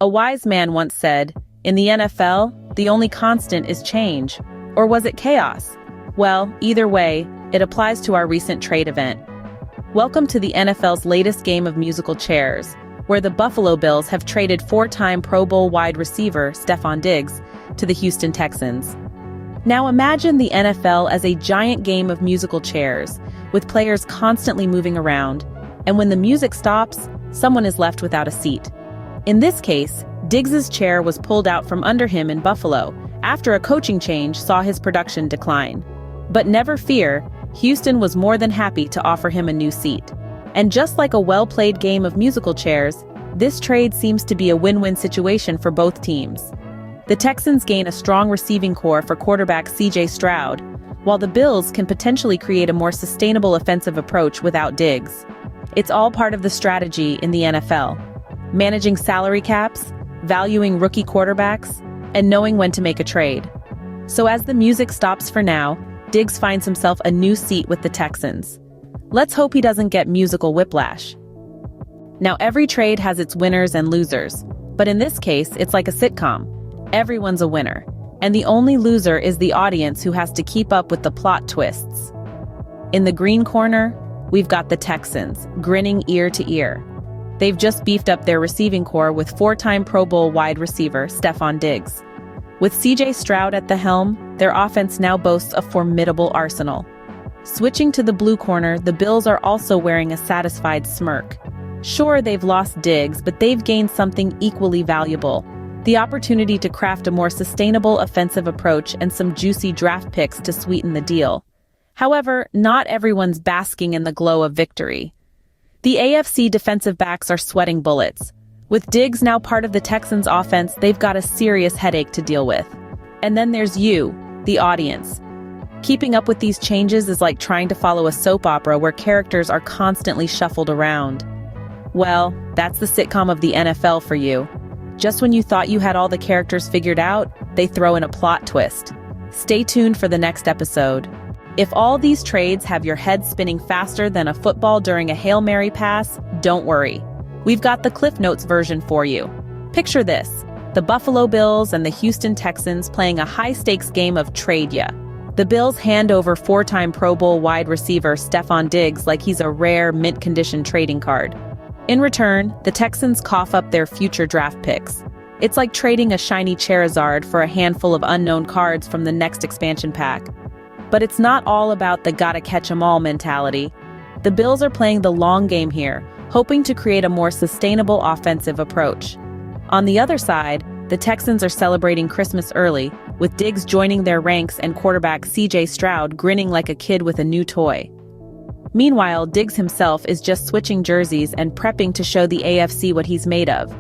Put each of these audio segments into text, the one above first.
A wise man once said, "In the NFL, the only constant is change." Or was it chaos? Well, either way, it applies to our recent trade event. Welcome to the NFL's latest game of musical chairs, where the Buffalo Bills have traded four-time Pro Bowl wide receiver Stefon Diggs to the Houston Texans. Now imagine the NFL as a giant game of musical chairs, with players constantly moving around, and when the music stops, someone is left without a seat. In this case, Diggs's chair was pulled out from under him in Buffalo after a coaching change saw his production decline. But never fear, Houston was more than happy to offer him a new seat. And just like a well-played game of musical chairs, this trade seems to be a win-win situation for both teams. The Texans gain a strong receiving core for quarterback C.J. Stroud, while the Bills can potentially create a more sustainable offensive approach without Diggs. It's all part of the strategy in the NFL. Managing salary caps, valuing rookie quarterbacks, and knowing when to make a trade. So as the music stops for now, Diggs finds himself a new seat with the Texans. Let's hope he doesn't get musical whiplash. Now every trade has its winners and losers, but in this case, it's like a sitcom. Everyone's a winner, and the only loser is the audience who has to keep up with the plot twists. In the green corner, we've got the Texans, grinning ear to ear. They've just beefed up their receiving core with four-time Pro Bowl wide receiver Stefon Diggs. With C.J. Stroud at the helm, their offense now boasts a formidable arsenal. Switching to the blue corner, the Bills are also wearing a satisfied smirk. Sure, they've lost Diggs, but they've gained something equally valuable: the opportunity to craft a more sustainable offensive approach and some juicy draft picks to sweeten the deal. However, not everyone's basking in the glow of victory. The AFC defensive backs are sweating bullets. With Diggs now part of the Texans' offense, they've got a serious headache to deal with. And then there's you, the audience. Keeping up with these changes is like trying to follow a soap opera where characters are constantly shuffled around. Well, that's the sitcom of the NFL for you. Just when you thought you had all the characters figured out, they throw in a plot twist. Stay tuned for the next episode. If all these trades have your head spinning faster than a football during a Hail Mary pass, don't worry. We've got the Cliff Notes version for you. Picture this: the Buffalo Bills and the Houston Texans playing a high-stakes game of trade ya. The Bills hand over four-time Pro Bowl wide receiver Stefon Diggs like he's a rare, mint-condition trading card. In return, the Texans cough up their future draft picks. It's like trading a shiny Charizard for a handful of unknown cards from the next expansion pack. But it's not all about the gotta-catch-em-all mentality. The Bills are playing the long game here, hoping to create a more sustainable offensive approach. On the other side, the Texans are celebrating Christmas early, with Diggs joining their ranks and quarterback C.J. Stroud grinning like a kid with a new toy. Meanwhile, Diggs himself is just switching jerseys and prepping to show the AFC what he's made of.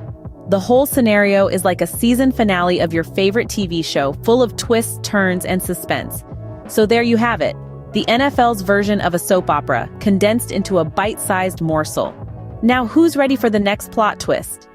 The whole scenario is like a season finale of your favorite TV show, full of twists, turns, and suspense. So there you have it, the NFL's version of a soap opera, condensed into a bite-sized morsel. Now who's ready for the next plot twist?